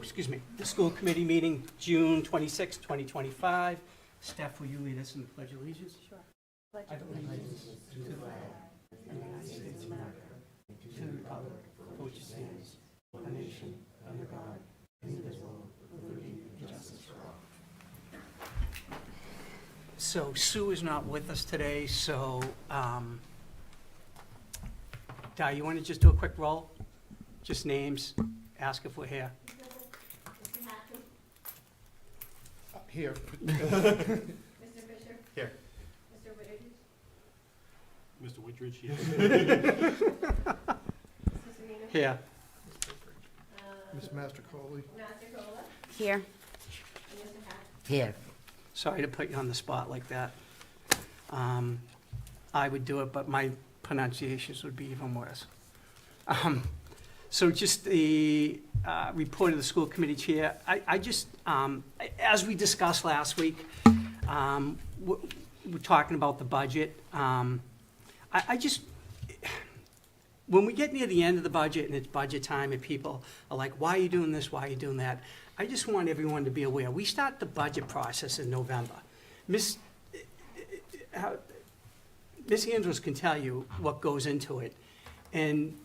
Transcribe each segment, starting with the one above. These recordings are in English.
excuse me, the school committee meeting, June 26, 2025. Steph, will you lead us in the Pledge of Allegiance? Sure. I believe allegiance to the flag of the United States of America, to the republic for which it stands, one nation, under God, indivisible, with liberty and justice for all. So Sue is not with us today, so, Di, you want to just do a quick roll? Just names, ask if we're here. Here. Mr. Fisher? Here. Mr. Whitridge? Mr. Whitridge, yes. Mr. Nina? Here. Ms. Mastercoli. Master Cola? Here. And Mr. Hack? Here. Sorry to put you on the spot like that. I would do it, but my pronunciations would be even worse. So just the report of the school committee chair. I just, as we discussed last week, we're talking about the budget. I just, when we get near the end of the budget and it's budget time and people are like, why are you doing this, why are you doing that? I just want everyone to be aware. We start the budget process in November. Miss Andrews can tell you what goes into it. And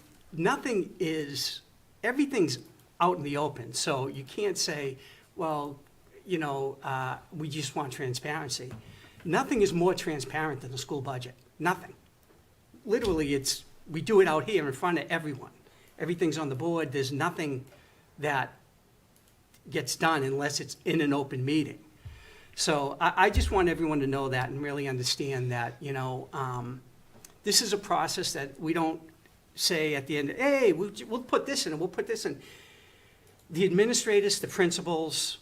everything's out in the open. So you can't say, well, you know, we just want transparency. Nothing is more transparent than the school budget. Nothing. Literally, we do it out here in front of everyone. Everything's on the board. There's nothing that gets done unless it's in an open meeting. So I just want everyone to know that and really understand that, you know, this is a process that we don't say at the end, hey, we'll put this in and we'll put this in. The administrators, the principals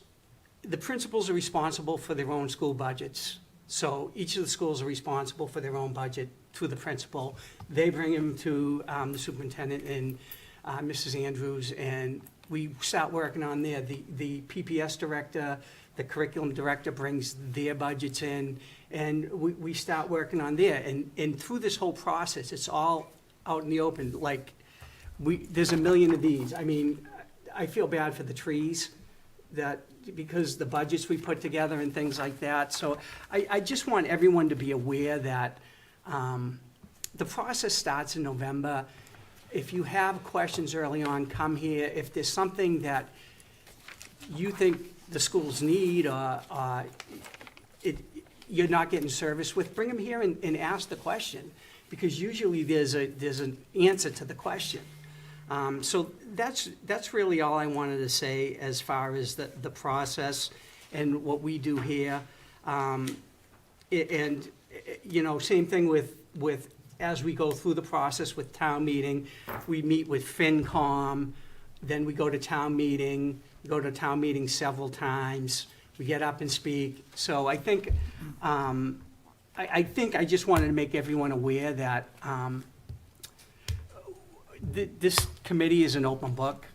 are responsible for their own school budgets. So each of the schools are responsible for their own budget to the principal. They bring them to the superintendent and Mrs. Andrews, and we start working on there. The PPS director, the curriculum director brings their budgets in, and we start working on there. And through this whole process, it's all out in the open. Like, there's a million of these. I mean, I feel bad for the trees because the budgets we put together and things like that. So I just want everyone to be aware that the process starts in November. If you have questions early on, come here. If there's something that you think the schools need or you're not getting service with, bring them here and ask the question, because usually there's an answer to the question. So that's really all I wanted to say as far as the process and what we do here. And you know, same thing with as we go through the process with town meeting, we meet with FinCom, then we go to town meeting, several times, we get up and speak. So I think I just wanted to make everyone aware that this committee is an open book.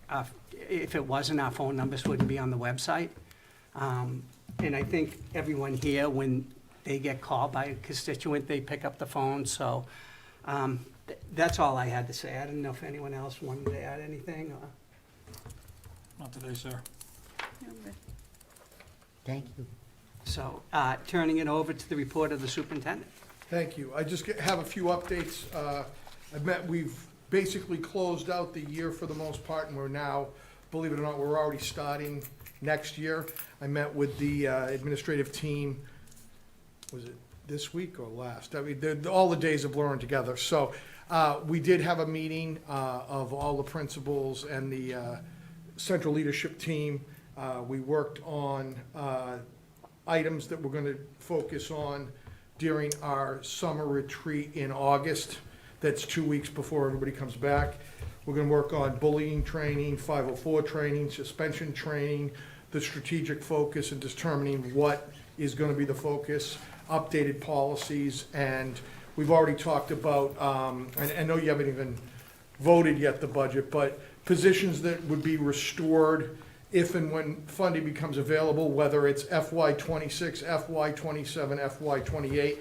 If it wasn't, our phone numbers wouldn't be on the website. And I think everyone here, when they get called by a constituent, they pick up the phone. So that's all I had to say. I don't know if anyone else wanted to add anything. Or... Not today, sir. Thank you. So turning it over to the report of the superintendent. Thank you. I just have a few updates. We've basically closed out the year for the most part, and we're now, believe it or not, we're already starting next year. I met with the administrative team, was it this week or last? I mean, all the days are blurring together. So we did have a meeting of all the principals and the central leadership team. We worked on items that we're going to focus on during our summer retreat in August. That's 2 weeks before everybody comes back. We're going to work on bullying training, 504 training, suspension training, the strategic focus and determining what is going to be the focus, updated policies, and we've already talked about, I know you haven't even voted yet the budget, but positions that would be restored if and when funding becomes available, whether it's FY26, FY27, FY28,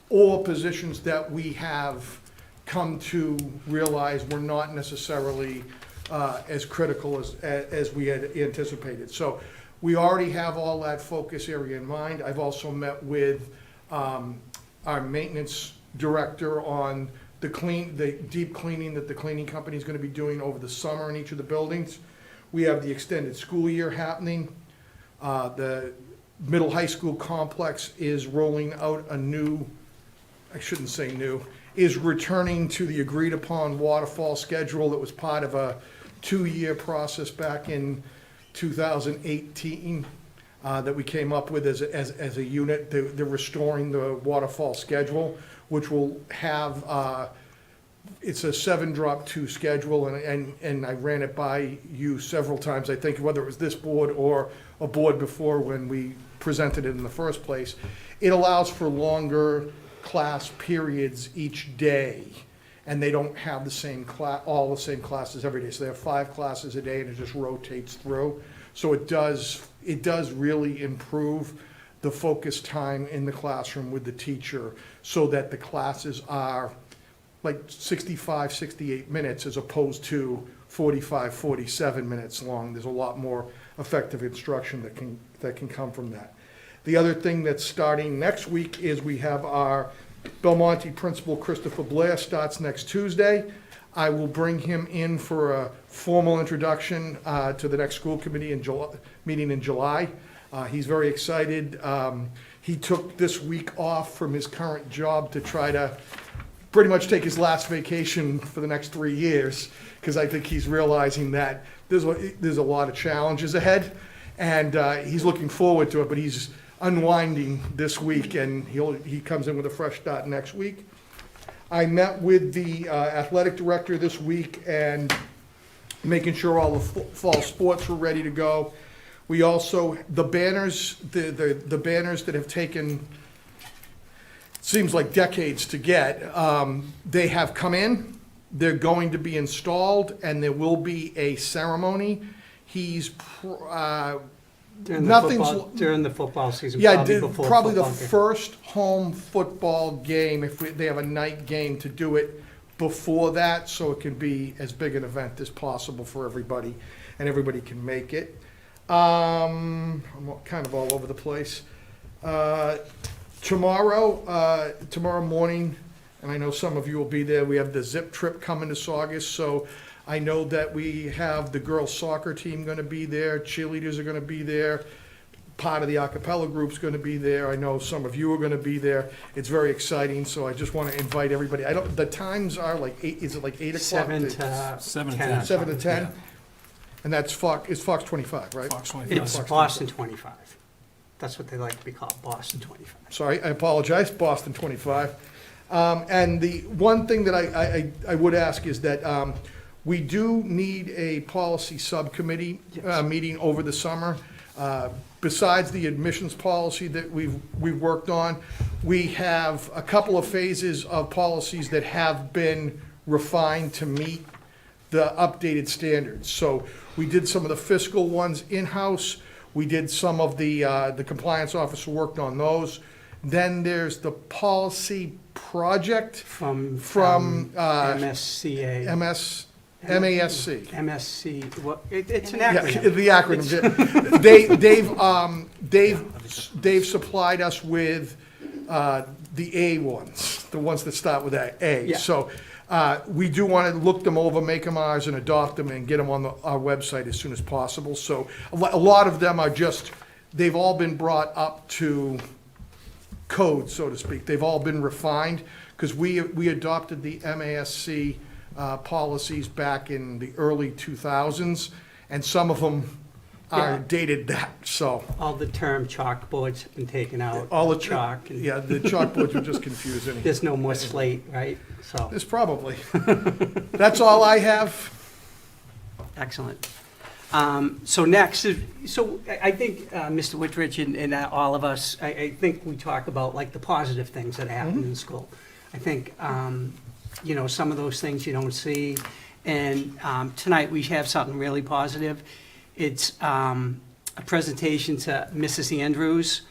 or positions that we have come to realize were not necessarily as critical as we had anticipated. So we already have all that focus area in mind. I've also met with our maintenance director on the deep cleaning that the cleaning company is going to be doing over the summer in each of the buildings. We have the extended school year happening. The middle high school complex is rolling out a new, I shouldn't say new, is returning to the agreed upon waterfall schedule that was part of a 2-year process back in 2018 that we came up with as a unit. They're restoring the waterfall schedule, which will have, it's a 7-drop-2 schedule, and I ran it by you several times, I think, whether it was this board or a board before when we presented it in the first place. It allows for longer class periods each day, and they don't have the same all the same classes every day. So they have 5 classes a day, and it just rotates through. So it does really improve the focus time in the classroom with the teacher, so that the classes are like 65, 68 minutes as opposed to 45, 47 minutes long. There's a lot more effective instruction that can come from that. The other thing that's starting next week is we have our Belmonte principal, Christopher Blair, starts next Tuesday. I will bring him in for a formal introduction to the next school committee meeting in July. He's very excited. He took this week off from his current job to try to pretty much take his last vacation for the next 3 years, because I think he's realizing that there's a lot of challenges ahead, and he's looking forward to it, but he's unwinding this week, and he comes in with a fresh start next week. I met with the athletic director this week and making sure all the fall sports were ready to go. We also, the banners, the banners that have taken, seems like decades to get, they have come in, they're going to be installed, and there will be a ceremony. He's, During the football season, yeah, probably before probably the football game. first home football game, if they have a night game, to do it before that, so it can be as big an event as possible for everybody, and everybody can make it. I'm kind of all over the place. Tomorrow morning, and I know some of you will be there, we have the zip trip coming to Saugus, so I know that we have the girls soccer team going to be there, cheerleaders are going to be there, part of the a cappella group's going to be there. I know some of you are going to be there. It's very exciting, so I just want to invite everybody. The times are like 8, is it like 8 o'clock? 7 to 7 to 10. 10. 7 to 10? Yeah. And that's Fox 25, right? Fox 25. It's Fox Boston 25. That's what they like to be called, Boston 25. Sorry, I apologize, Boston 25. And the one thing that I would ask is that we do need a policy subcommittee Yes. meeting over the summer. Besides the admissions policy that we've worked on, we have a couple of phases of policies that have been refined to meet the updated standards. So we did some of the fiscal ones in-house. We did some of the compliance officer worked on those. Then there's the policy project From MSCA. MASC. MASC. What, it's an Yeah, acronym. the acronym. They've supplied us with the A ones, the ones that start with A. Yeah. So we do want to look them over, make them ours, and adopt them and get them on our website as soon as possible. So a lot of them are just, they've all been brought up to code, so to speak. They've all been refined, because we adopted the MASC policies back in the early 2000s, and some of them are Yeah. dated that, so. All the term chalkboards have been taken out. All the chalk. And Yeah, the chalkboards are just confusing. There's no more slate, right? So, There's probably. That's all I have. excellent. So next, I think Mr. Whitridge and all of us, I think we talk about like the positive things that happen in school. I think, some of those things you don't see. And tonight we have something really positive. It's a presentation to Mrs. Andrews.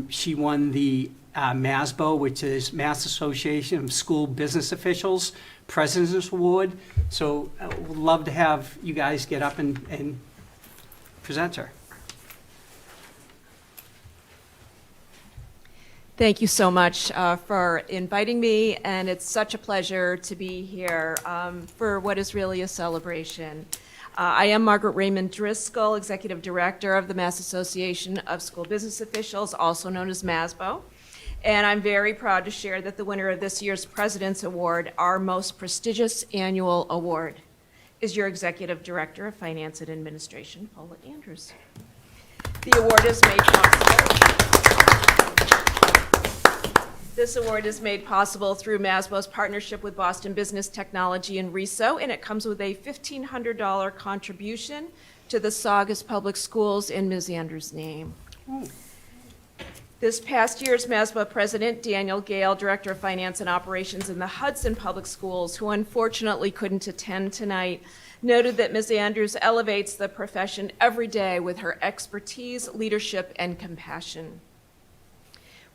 She won the MASBO, which is Mass Association of School Business Officials President's Award. So would love to have you guys get up and present her. Thank you so much for inviting me, and it's such a pleasure to be here for what is really a celebration. I am Margaret Raymond Driscoll, Executive Director of the Mass Association of School Business Officials, also known as MASBO, and I'm very proud to share that the winner of this year's President's Award, our most prestigious annual award, is your Executive Director of Finance and Administration, Paula Andrews. The award is made possible. This award is made possible through MASBO's partnership with Boston Business Technology and RISO, and it comes with a $1,500 contribution to the Saugus Public Schools in Ms. Andrews' name. This past year's MASBO President, Daniel Gale, Director of Finance and Operations in the Hudson Public Schools, who unfortunately couldn't attend tonight, noted that Ms. Andrews elevates the profession every day with her expertise, leadership, and compassion.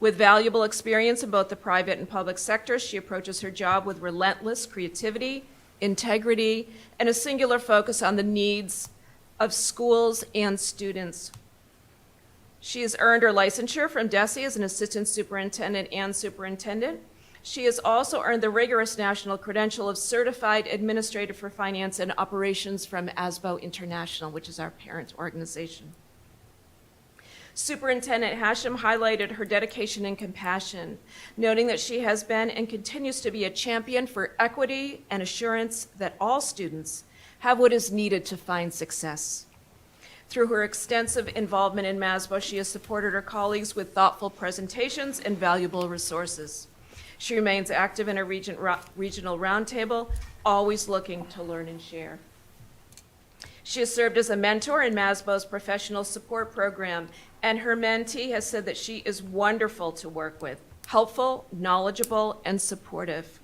With valuable experience in both the private and public sectors, she approaches her job with relentless creativity, integrity, and a singular focus on the needs of schools and students. She has earned her licensure from DESE as an assistant superintendent and superintendent. She has also earned the rigorous national credential of Certified Administrator for Finance and Operations from ASBO International, which is our parent organization. Superintendent Hashem highlighted her dedication and compassion, noting that she has been and continues to be a champion for equity and assurance that all students have what is needed to find success. Through her extensive involvement in MASBO, she has supported her colleagues with thoughtful presentations and valuable resources. She remains active in a regional roundtable, always looking to learn and share. She has served as a mentor in MASBO's professional support program, and her mentee has said that she is wonderful to work with, helpful, knowledgeable, and supportive.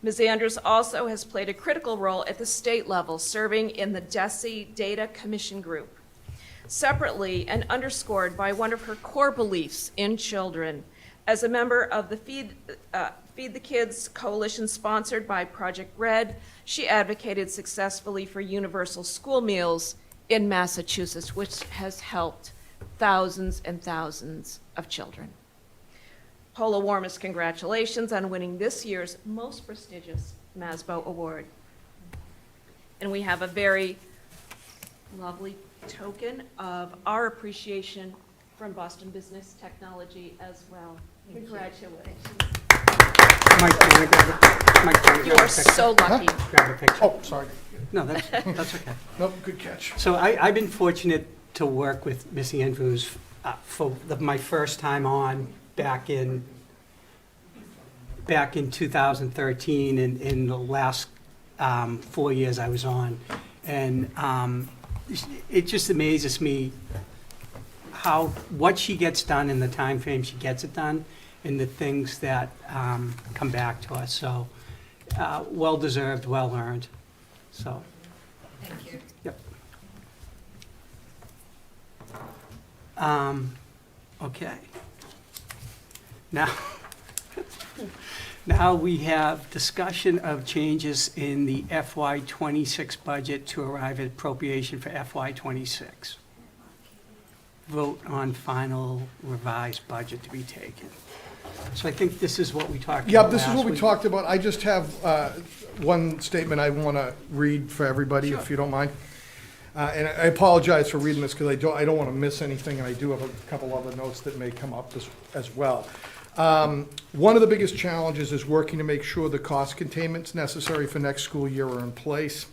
Ms. Andrews also has played a critical role at the state level, serving in the DESE Data Commission Group. Separately, and underscored by one of her core beliefs in children, as a member of the Feed the Kids coalition sponsored by Project Red, she advocated successfully for universal school meals in Massachusetts, which has helped thousands and thousands of children. Paula, warmest congratulations on winning this year's most prestigious MASBO award. And we have a very lovely token of our appreciation from Boston Business Technology as well. Congratulations. Mike, do you want to grab You a are picture? so lucky. Grab a picture. Oh, sorry. No, that's okay. Nope, good catch. So I've been fortunate to work with Miss Andrews for my first time on back in 2013, and in the last 4 years I was on. And it just amazes me what she gets done in the time frame she gets it done, and the things that come back to us. So well-deserved, well-earned. So. Thank you. Yep. Okay. Now we have discussion of changes in the FY26 budget to arrive at appropriation for FY26. Vote on final revised budget to be taken. So I think this is what we talked about Yeah, this is last what we week. talked about. I just have one statement I want to read for everybody, if you don't mind. And I apologize for reading this because I don't want to miss anything, and I do have a couple other notes that may come up as well. One of the biggest challenges is working to make sure the cost containments necessary for next school year are in place.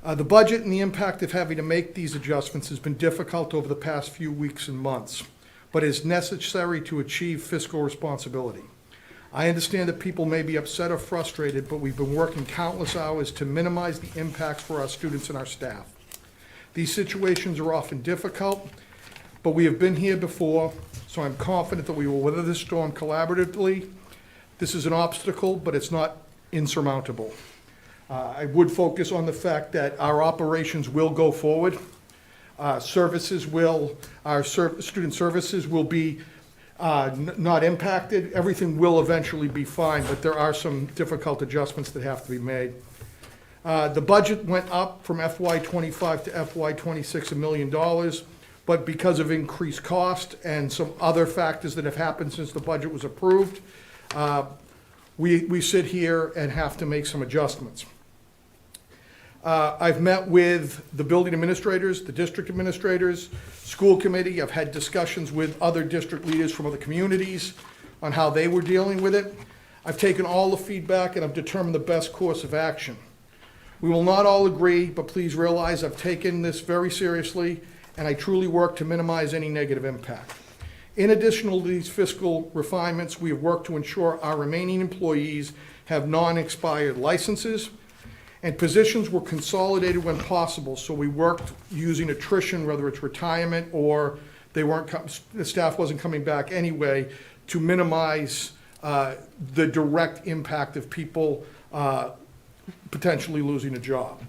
The budget and the impact of having to make these adjustments has been difficult over the past few weeks and months, but is necessary to achieve fiscal responsibility. I understand that people may be upset or frustrated, but we've been working countless hours to minimize the impacts for our students and our staff. These situations are often difficult, but we have been here before, so I'm confident that we will weather this storm collaboratively. This is an obstacle, but it's not insurmountable. I would focus on the fact that our operations will go forward. Our student services will be not impacted. Everything will eventually be fine, but there are some difficult adjustments that have to be made. The budget went up from FY '25 to FY '26 $1 million, but because of increased cost and some other factors that have happened since the budget was approved, we sit here and have to make some adjustments. I've met with the building administrators, the district administrators, school committee. I've had discussions with other district leaders from other communities on how they were dealing with it. I've taken all the feedback and I've determined the best course of action. We will not all agree, but please realize I've taken this very seriously and I truly work to minimize any negative impact. In addition to these fiscal refinements, we have worked to ensure our remaining employees have non-expired licenses, and positions were consolidated when possible, so we worked using attrition, whether it's retirement or the staff wasn't coming back anyway, to minimize the direct impact of people potentially losing a job.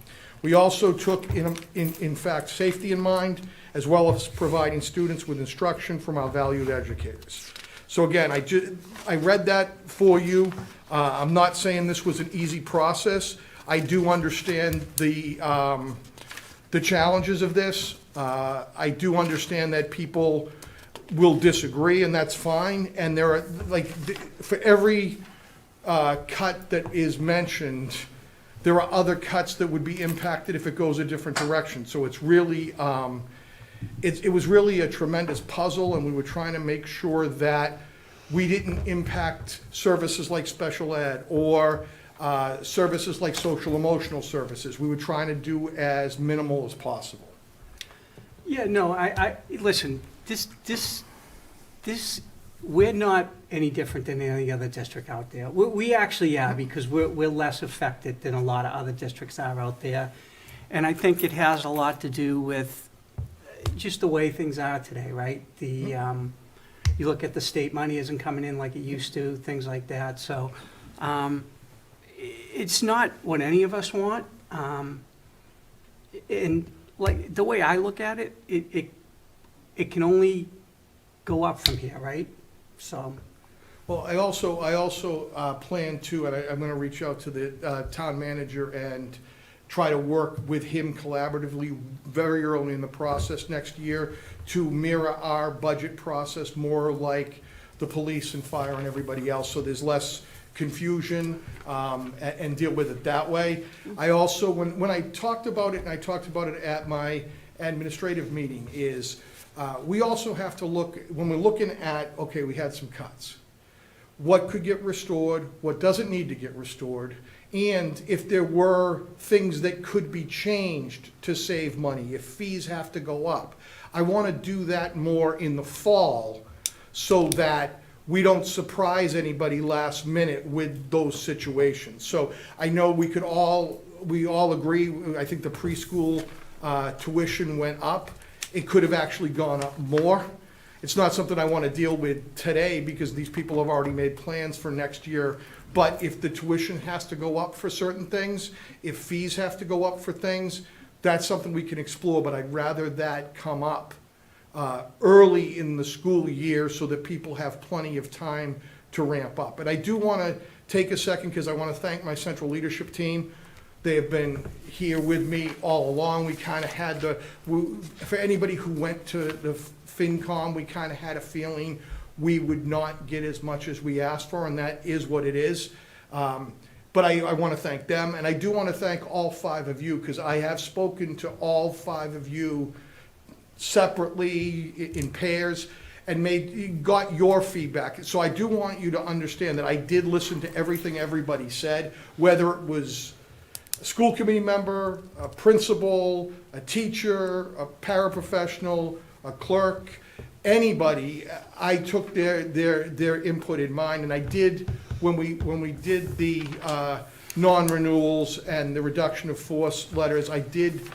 We also took, in fact, safety in mind, as well as providing students with instruction from our valued educators. So again, I read that for you. I'm not saying this was an easy process. I do understand the challenges of this. I do understand that people will disagree, and that's fine. And there are, like, for every cut that is mentioned, there are other cuts that would be impacted if it goes a different direction. So it's really, it was really a tremendous puzzle, and we were trying to make sure that we didn't impact services like special ed or services like social emotional services. We were trying to do as minimal as possible. Yeah, no, listen, we're not any different than any other district out there. We actually are, because we're less affected than a lot of other districts are out there. And I think it has a lot to do with just the way things are today, right? You look at the state money isn't coming in like it used to, things like that. So it's not what any of us want. And like the way I look at it, it can only go up from here, right? So. Well, I also plan to, and I'm going to reach out to the town manager and try to work with him collaboratively very early in the process next year to mirror our budget process more like the police and fire and everybody else, so there's less confusion, and deal with it that way. I also, when I talked about it, and I talked about it at my administrative meeting, is we also have to look, when we're looking at, okay, we had some cuts. What could get restored, what doesn't need to get restored, and if there were things that could be changed to save money, if fees have to go up. I want to do that more in the fall so that we don't surprise anybody last minute with those situations. So I know we all agree, I think the preschool tuition went up. It could have actually gone up more. It's not something I want to deal with today because these people have already made plans for next year. But if the tuition has to go up for certain things, if fees have to go up for things, that's something we can explore, but I'd rather that come up early in the school year so that people have plenty of time to ramp up. And I do want to take a second because I want to thank my central leadership team. They have been here with me all along. We kind of had for anybody who went to the FinCom, we kind of had a feeling we would not get as much as we asked for, and that is what it is. But I want to thank them, and I do want to thank all 5 of you, because I have spoken to all 5 of you separately in pairs and got your feedback. So I do want you to understand that I did listen to everything everybody said, whether it was a school committee member, a principal, a teacher, a paraprofessional, a clerk, anybody. I took their input in mind, and I did, when we did the non-renewals and the reduction of force letters, I did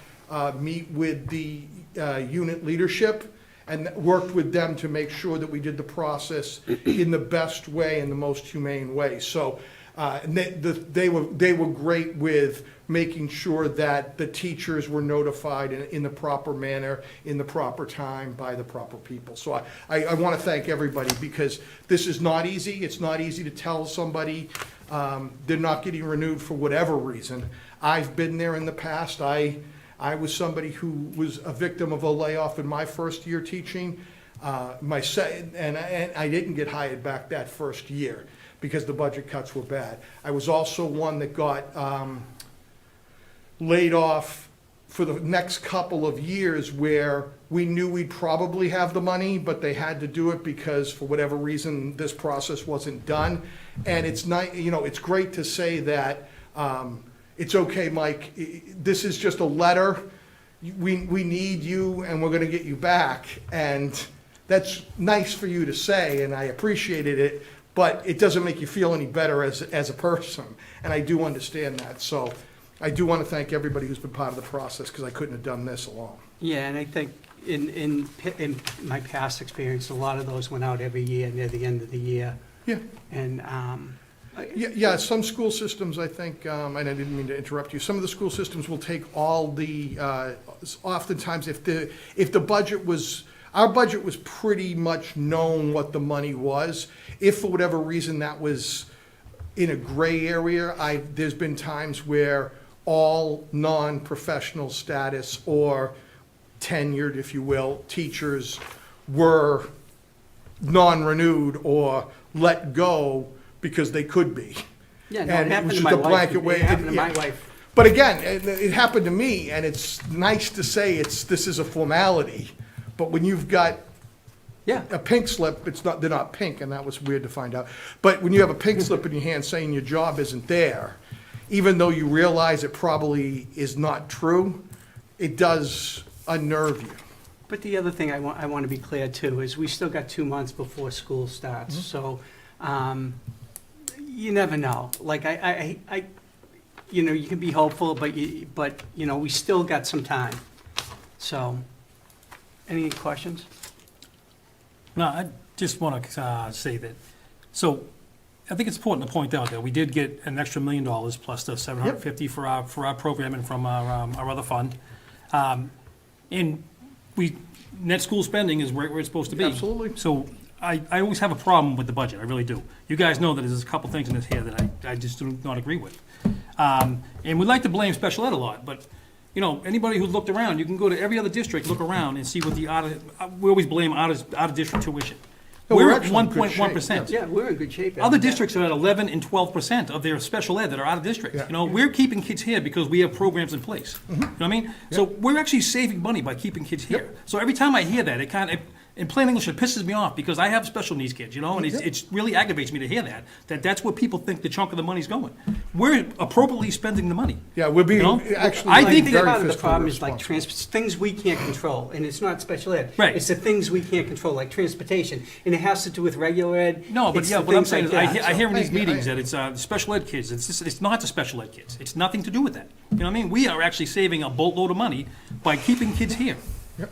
meet with the unit leadership and worked with them to make sure that we did the process in the best way and the most humane way. So And they were great with making sure that the teachers were notified in the proper manner, in the proper time, by the proper people. So I want to thank everybody, because this is not easy. It's not easy to tell somebody they're not getting renewed for whatever reason. I've been there in the past. I was somebody who was a victim of a layoff in my first year teaching. And I didn't get hired back that first year because the budget cuts were bad. I was also one that got laid off for the next couple of years, where we knew we'd probably have the money, but they had to do it because for whatever reason, this process wasn't done. And it's not, it's great to say that, it's okay, Mike, this is just a letter. We need you and we're gonna get you back. And that's nice for you to say, and I appreciated it, but it doesn't make you feel any better as a person. And I do understand that. So I do want to thank everybody who's been part of the process, because I couldn't have done this alone. Yeah, and I think in my past experience, a lot of those went out every year near the end of the year. Yeah. And, Yeah, some school systems, I think, and I didn't mean to interrupt you, some of the school systems will take all the, oftentimes if the budget was, our budget was pretty much known what the money was. If for whatever reason that was in a gray area, there's been times where all non-professional status or tenured, if you will, teachers were non-renewed or let go because they could be. yeah, no, And it it happened was to just my a wife. blanket way. It happened to my Yeah. wife. But again, it happened to me, and it's nice to say this is a formality, but when you've got Yeah, a pink slip, they're not pink, and that was weird to find out. But when you have a pink slip in your hand saying your job isn't there, even though you realize it probably is not true, it does unnerve you. but the other thing I want to be clear too is we still got 2 months before school starts. So, you never know. Like you can be hopeful, but we still got some time. So, any questions? No, I just want to say that, so I think it's important to point out that we did get an extra $1 million plus the $750 for our programming from our other fund. And net school spending is where it's supposed to be. Absolutely. So I always have a problem with the budget, I really do. You guys know that there's a couple things in this here that I just do not agree with. And we like to blame special ed a lot, but, anybody who's looked around, you can go to every other district, look around and see what we always blame out of district tuition. No, We're at actually in good shape, 1.1%. Yeah, we're in good shape. Other districts are at 11 and 12% of their special ed that are out of district. Yeah. We're keeping kids here because we have programs in place. You know what I mean? So we're actually saving money by keeping kids here. So every time I hear that, it kind of, in plain English, it pisses me off because I have special needs kids, and it really aggravates me to hear that's where people think the chunk of the money's going. We're appropriately spending the money. Yeah, we're being, Actually, I being think very part of the fiscally problem is like responsible. things we can't control, and it's not special ed. Right. It's the things we can't control, like transportation, and it has to do with regular ed. No, but It's yeah, the what I'm things saying like is, that, I so- hear in these I- meetings that it's the special ed kids. It's not the special ed kids. It's nothing to do with that. You know what I mean? We are actually saving a boatload of money by keeping kids here. Yep.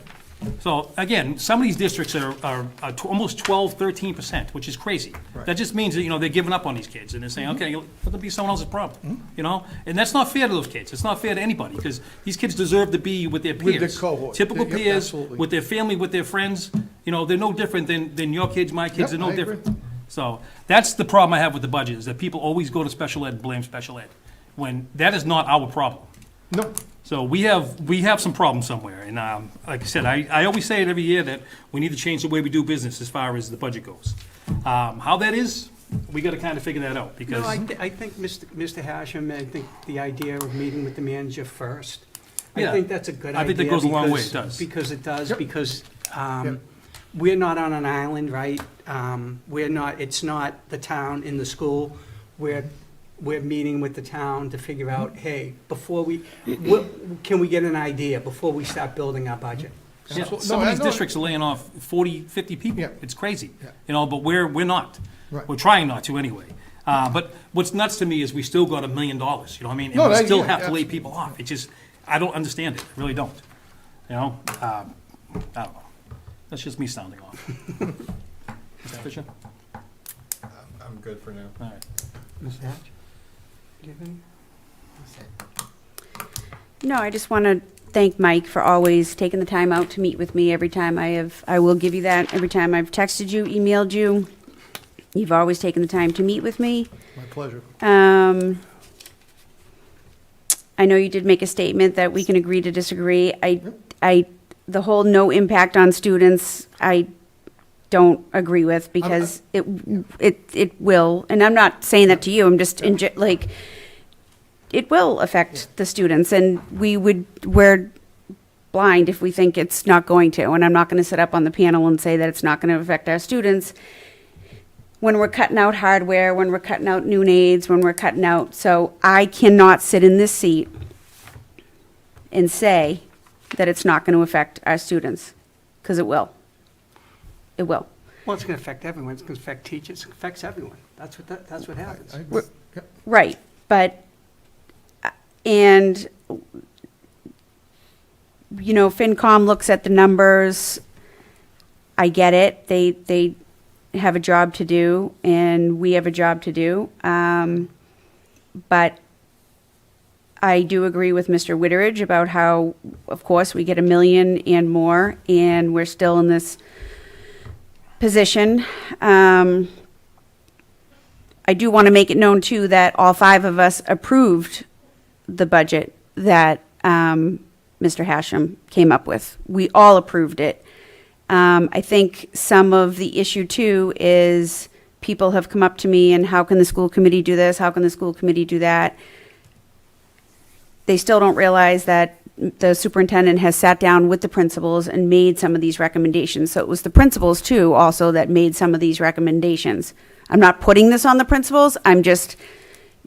So again, some of these districts are almost 12, 13%, which is crazy. Right. That just means that, they're giving up on these kids and they're saying, okay, let them be someone else's problem, And that's not fair to those kids. It's not fair to anybody because these kids deserve to be with their With peers. their cohort. Typical Yep, peers, absolutely. with their family, with their friends. They're no different than your kids, my kids. Yep, They're no I agree. different. So that's the problem I have with the budget, is that people always go to special ed and blame special ed, when that is not our problem. No, So we have some problems somewhere, and like I said, I always say it every year that we need to change the way we do business as far as the budget goes. How that is, we got to kind of figure that out, because No, I think Mr. Hashem, I think the idea of meeting with the manager first, I Yeah. think that's a good idea. I think that goes a long way, because- it does. Because it does, Yep. because Yep. we're not on an island, right? It's not the town in the school. We're meeting with the town to figure out, hey, can we get an idea before we start building our budget? yeah, Absolutely. some No, of I these know. districts are laying off 40, 50 people. Yeah. It's crazy, Yeah. but we're not. Right. We're trying not to anyway. But what's nuts to me is we still got $1 million, you know what I mean? No, And we that- still yeah, have to lay absolutely. people off. It just, I don't understand it, I really don't. I don't know. That's just me sounding off. Mr. Fisher? I'm good for now. All right. Mr. Hatch? Anything? No, I just want to thank Mike for always taking the time out to meet with me every time I will give you that, every time I've texted you, emailed you. You've always taken the time to meet with me. My pleasure. I know you did make a statement that we can agree to disagree. The whole no impact on students, I don't agree with because it will, and I'm not saying that to you, I'm just, like, it will affect the students, and we're blind if we think it's not going to, and I'm not going to sit up on the panel and say that it's not going to affect our students when we're cutting out hardware, when we're cutting out noon aids, when we're cutting out, so I cannot sit in this seat and say that it's not going to affect our students, because it will. It will. Well, it's going to affect everyone. It's going to affect teachers. It affects everyone. That's what happens. Yeah. Right, but, and, you know, FinCom looks at the numbers, I get it, they have a job to do, and we have a job to do, but I do agree with Mr. Witteridge about how, of course, we get $1 million and more, and we're still in this position. I do want to make it known, too, that all 5 of us approved the budget that Mr. Hashem came up with. We all approved it. I think some of the issue, too, is people have come up to me and how can the school committee do this? How can the school committee do that? They still don't realize that the superintendent has sat down with the principals and made some of these recommendations. So it was the principals, too, also that made some of these recommendations. I'm not putting this on the principals. I'm just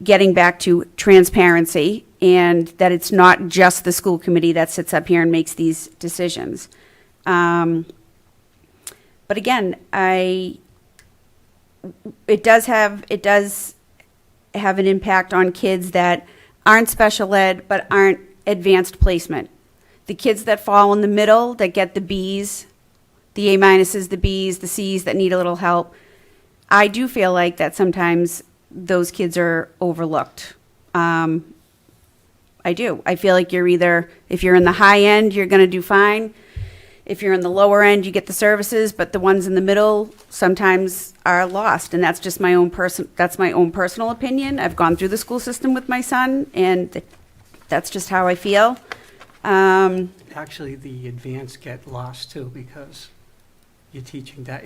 getting back to transparency and that it's not just the school committee that sits up here and makes these decisions. But again, it does have an impact on kids that aren't special ed but aren't advanced placement. The kids that fall in the middle, that get the Bs, the A-minuses, the Bs, the Cs that need a little help, I do feel like that sometimes those kids are overlooked. I do. I feel like if you're in the high end, you're going to do fine. If you're in the lower end, you get the services, but the ones in the middle sometimes are lost, and that's just my own personal opinion. I've gone through the school system with my son, and that's just how I feel. Actually, the advanced get lost too because you're teaching that.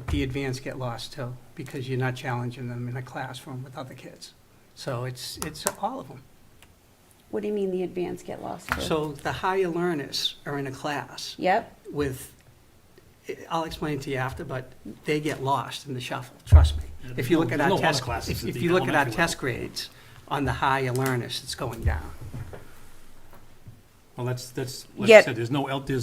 The advanced get lost too because you're not challenging them in a classroom with other kids. So it's all of them. What do you mean the advanced get lost? Too? So the higher learners are in a class Yep. with, I'll explain to you after, but they get lost in the shuffle, trust me. If you look at There's our no test, honor classes at if the you look at our elementary test level. grades on the higher learners, it's going down. Well, that's like Yet- I said, there's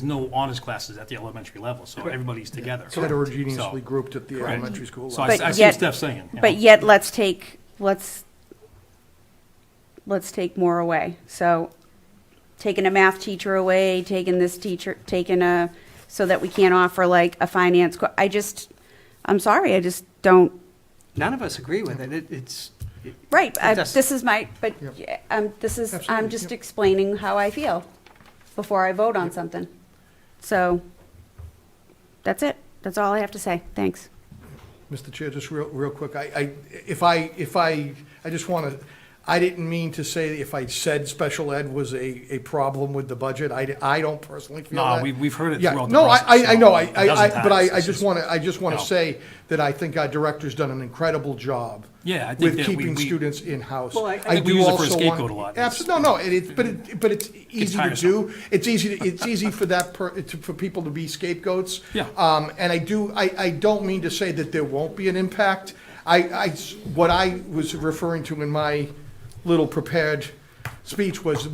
no honors classes at the elementary level, so everybody's together. So heterogeneously So- grouped at the Correct. elementary school So level. But I see yet- what Steph's saying. you But know. yet, let's take more away. So, taking a math teacher away, taking this teacher, so that we can't offer like a finance. I'm sorry, I just don't. None of us agree with it. It's. Right, does- this is my, but, Yep. I'm Absolutely, just yep. explaining how I feel before I vote on something. So, that's it. That's all I have to say. Thanks. Mr. Chair, just real quick, I just want to, I didn't mean to say if I said special ed was a problem with the budget. I don't personally feel No, that. we've heard it Yeah, throughout the no, process. I know, so it doesn't but matter. I It's just want to no. say that I think our director's done an incredible job Yeah, I think with that keeping we- students in-house. Well, I think we do use it for a also scapegoat want- a lot. Absolutely, no, but it's easy to tiresome. do. It's easy for for people to be scapegoats. Yeah. And I don't mean to say that there won't be an impact. What I was referring to in my little prepared speech was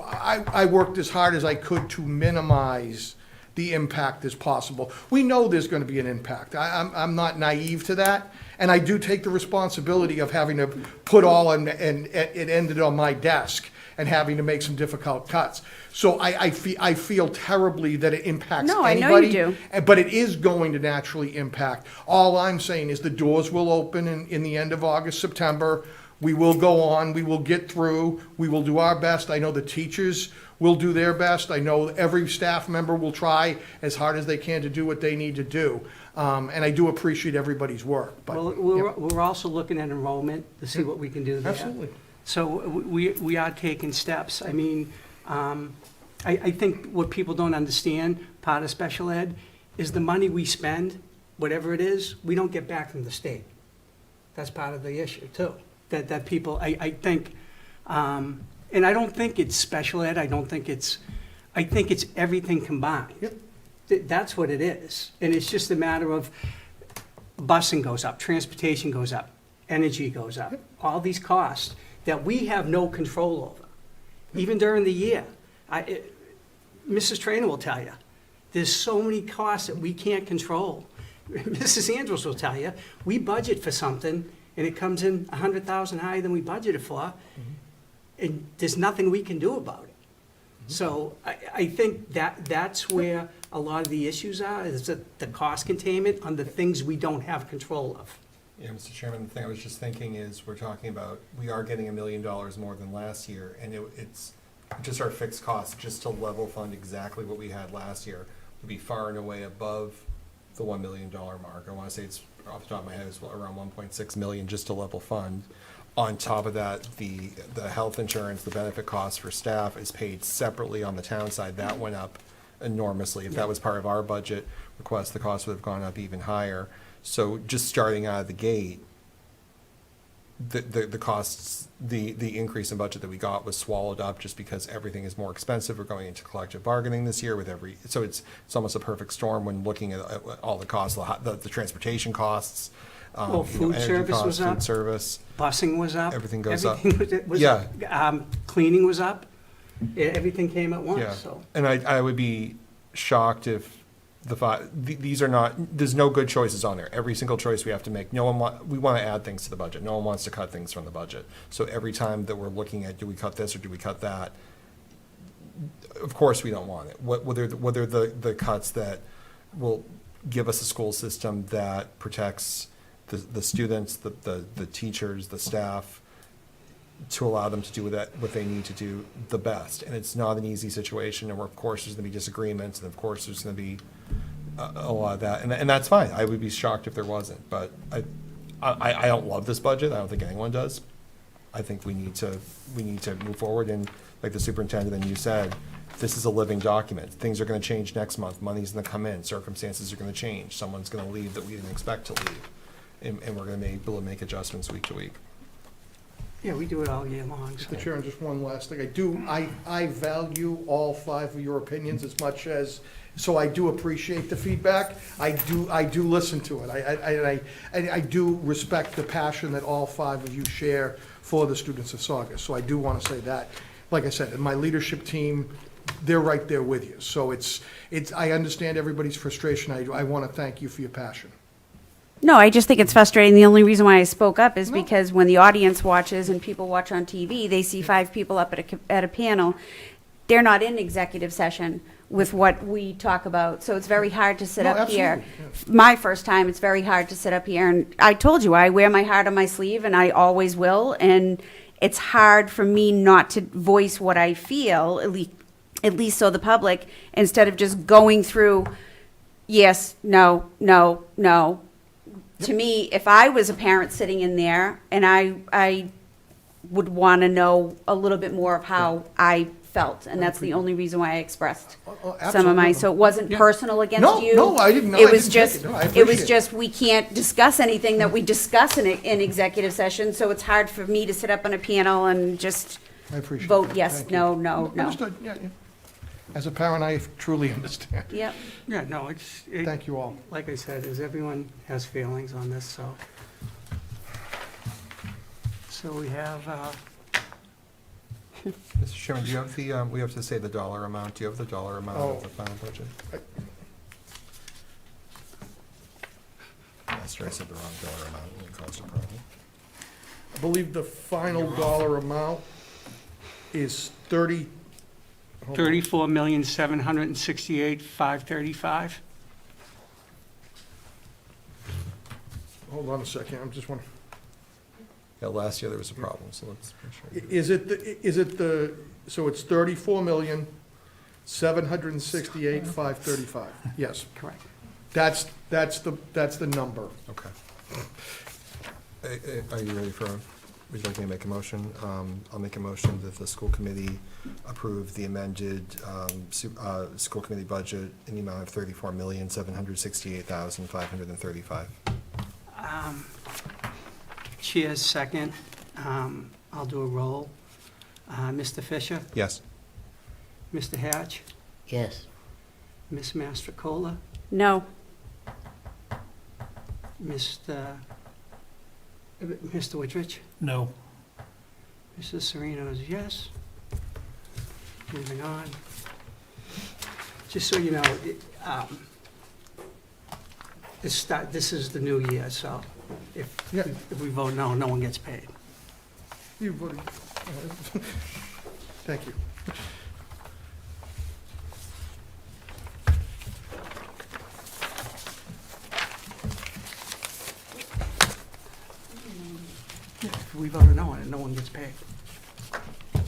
I worked as hard as I could to minimize the impact as possible. We know there's going to be an impact. I'm not naive to that, and I do take the responsibility of having to put all and it ended on my desk and having to make some difficult cuts. So I feel terribly that it impacts No, I anybody. know you do. But it is going to naturally impact. All I'm saying is the doors will open in the end of August, September. We will go on, we will get through, we will do our best. I know the teachers will do their best. I know every staff member will try as hard as they can to do what they need to do. And I do appreciate everybody's work, but. Well, yeah. we're also looking at enrollment to see what we can do there. Absolutely. So we are taking steps. I mean, I think what people don't understand, part of special ed, is the money we spend, whatever it is, we don't get back from the state. That's part of the issue too, that people, I think, and I don't think it's special ed, I think it's everything combined. Yep. That's what it is. And it's just a matter of busing goes up, transportation goes up, energy goes up, all these costs that we have no control over. Even during the year, Mrs. Trainer will tell you, there's so many costs that we can't control. Mrs. Andrews will tell you, we budget for something and it comes in $100,000 higher than we budgeted for, and there's nothing we can do about it. So I think that's where a lot of the issues are, is that the cost containment on the things we don't have control of. Yeah, Mr. Chairman, the thing I was just thinking is, we're talking about, we are getting $1 million more than last year, and it's just our fixed costs, just to level fund exactly what we had last year, would be far and away above the $1 million mark. I want to say it's, off the top of my head, it's around 1.6 million just to level fund. On top of that, the health insurance, the benefit costs for staff is paid separately on the town side. That went up enormously. If that was part of our budget request, the cost would have gone up even higher. So just starting out of the gate, the costs, the increase in budget that we got was swallowed up just because everything is more expensive. We're going into collective bargaining this year with so it's almost a perfect storm when looking at all the costs, the transportation costs. Well, food energy service costs, was up. Food service. Busing was up. Everything goes up. Everything was Yeah. up. Cleaning was up. Everything came at Yeah, once, so. and I would be shocked if these are not, there's no good choices on there. Every single choice we have to make, we want to add things to the budget. No one wants to cut things from the budget. So every time that we're looking at, do we cut this or do we cut that? Of course, we don't want it. Whether the cuts that will give us a school system that protects the students, the teachers, the staff, to allow them to do what they need to do the best. And it's not an easy situation, and of course there's going to be disagreements, and of course there's going to be a lot of that, and that's fine. I would be shocked if there wasn't, but I don't love this budget. I don't think anyone does. I think we need to move forward, and like the superintendent and you said, this is a living document. Things are going to change next month. Money's going to come in. Circumstances are going to change. Someone's going to leave that we didn't expect to leave, and we're going to be able to make adjustments week to week. Yeah, we do it all year long, so. Mr. Chairman, just one last thing. I value all 5 of your opinions as much as, so I do appreciate the feedback. I do listen to it. I do respect the passion that all 5 of you share for the students of Saugus. So I do want to say that. Like I said, my leadership team, they're right there with you. So I understand everybody's frustration. I want to thank you for your passion. No, I just think it's frustrating. The only reason why I spoke up is No. because when the audience watches and people watch on TV, they see 5 people up at a panel. They're not in executive session with what we talk about, so it's very hard to sit No, up here. absolutely, My first time, it's very hard to sit up here, and I told you, I wear my heart on my sleeve, and I always will, and it's hard for me not to voice what I feel, at least so the public, instead of just going through, yes, no, no, no. To me, if I was a parent sitting in there, and I would want to know a little bit more of how I felt, and that's the only reason why I expressed some of my, Absolutely. so it wasn't personal against No, you. no, I didn't- It I was didn't take just, it. No, I it appreciate was it. just, we can't discuss anything that we discuss in executive session, so it's hard for me to sit up on a panel and just I appreciate vote that. yes, Thank you. no, no, no. Understood, yeah. As a parent, I truly understand. Yep. Yeah, no, it's, Thank you all. like I said, everyone has feelings on this, so. So we have, Mr. Chairman, do you have the, we have to say the dollar amount. Do you have the dollar amount of the final budget? Last year I said the wrong dollar amount, and it caused a problem. I believe the final dollar amount is 30. hold on. 34,768,535. Hold on a second, I'm just wondering. Yeah, last year there was a problem, so let's make sure. So it's 34,768,535. Yes, Correct. that's the number. Okay. Are you ready for, would you like me to make a motion? I'll make a motion that the school committee approve the amended school committee budget in the amount of $34,768,535. Chair's second. I'll do a roll. Mr. Fisher? Yes. Mr. Hatch? Yes. Ms. Mastrocola? No. Mr. Whitridge? No. Mrs. Sereno is yes. Moving on. Just so you know, this is the new year, so if we vote no, no one gets paid. You voted. Thank you. If we vote no, no one gets paid. So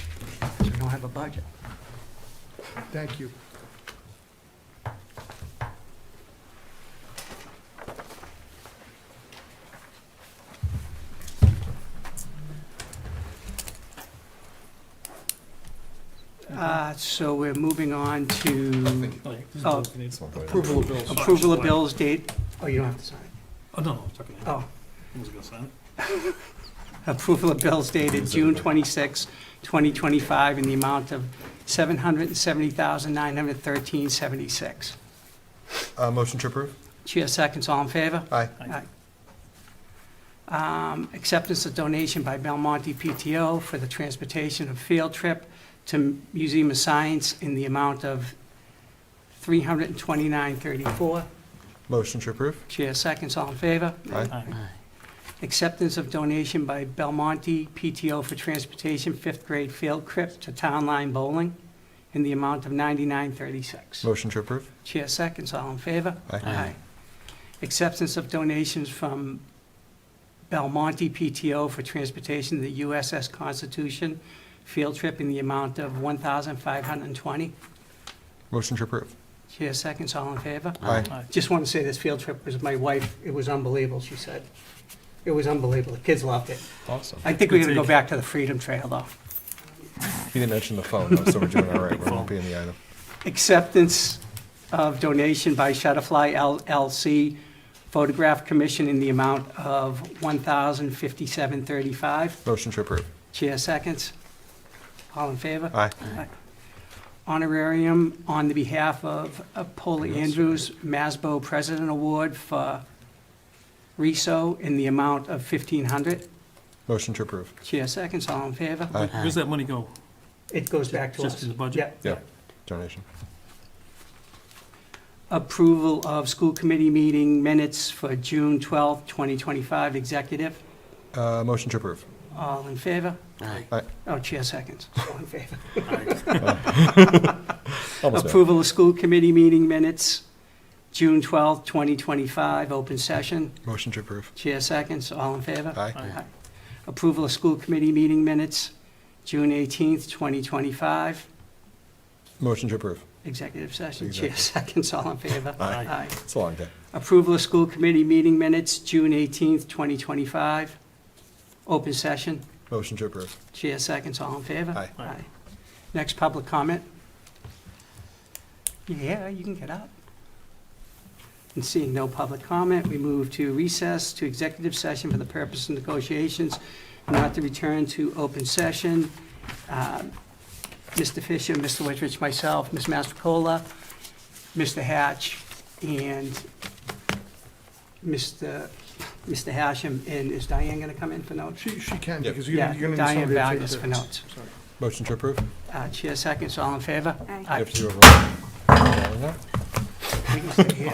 we don't have a budget. Thank you. So we're moving on to Oh. Approval of bills. approval of bills date. Oh, you don't have to sign it. Oh, no, it's okay. Oh. I was gonna sign it. Approval of bills dated June 26, 2025, in the amount of $770,913.76. Motion to approve? Chair seconds, all in favor? Aye. Acceptance of donation by Belmonte PTO for the transportation of field trip to Museum of Science in the amount of $329.34. Motion to approve? Chair seconds, all in favor? Aye. Aye. Acceptance of donation by Belmonte PTO for transportation fifth grade field trip to Town Line Bowling in the amount of $99.36. Motion to approve? Chair seconds, all in favor? Aye. Acceptance of donations from Belmonte PTO for transportation to the USS Constitution field trip in the amount of $1,520. Motion to approve? Chair seconds, all in favor? Aye. Aye. Just want to say this field trip was my wife, it was unbelievable, she said. It was unbelievable, the kids loved it. Awesome. I think we're Good gonna go take. back to the Freedom Trail, though. You didn't mention the phone, though, so we're doing all right. We won't be in the item. Acceptance of donation by Shutterfly LLC Photograph Commission in the amount of $1,057.35. Motion to approve? Chair seconds. All in favor? Aye. Honorarium on the behalf of Paula Andrews, Masbo President Award for RISO in the amount of $1,500. Motion to approve? Chair seconds, all in favor? Aye. Where's that money go? It goes back to us. Just to the budget? Yeah. Yeah. Donation. Approval of school committee meeting minutes for June 12th, 2025, executive. Motion to approve? All in favor? Aye. Aye. Oh, chair seconds, all in favor. Almost there. Approval of school committee meeting minutes, June 12th, 2025, open session. Motion to approve? Chair seconds, all in favor? Aye. Aye. Approval of school committee meeting minutes, June 18th, 2025, Motion to approve? executive session. Chair Executive. seconds, all in favor? Aye. It's a long day. Approval of school committee meeting minutes, June 18th, 2025, open session. Motion to approve? Chair seconds, all in favor? Aye. Aye. Next public comment. Yeah, you can get up. And seeing no public comment, we move to recess to executive session for the purpose of negotiations, not to return to open session. Mr. Fisher, Mr. Whitridge, myself, Ms. Mastrocola, Mr. Hatch, and Mr. Hashem, and is Diane going to come in for notes? She can, Yep. because Yeah, you're going to need Diane somebody to take Vargas for this. notes. Sorry. Motion to approve? Chair seconds, all in favor? Aye. You have to do a roll. We can stay here.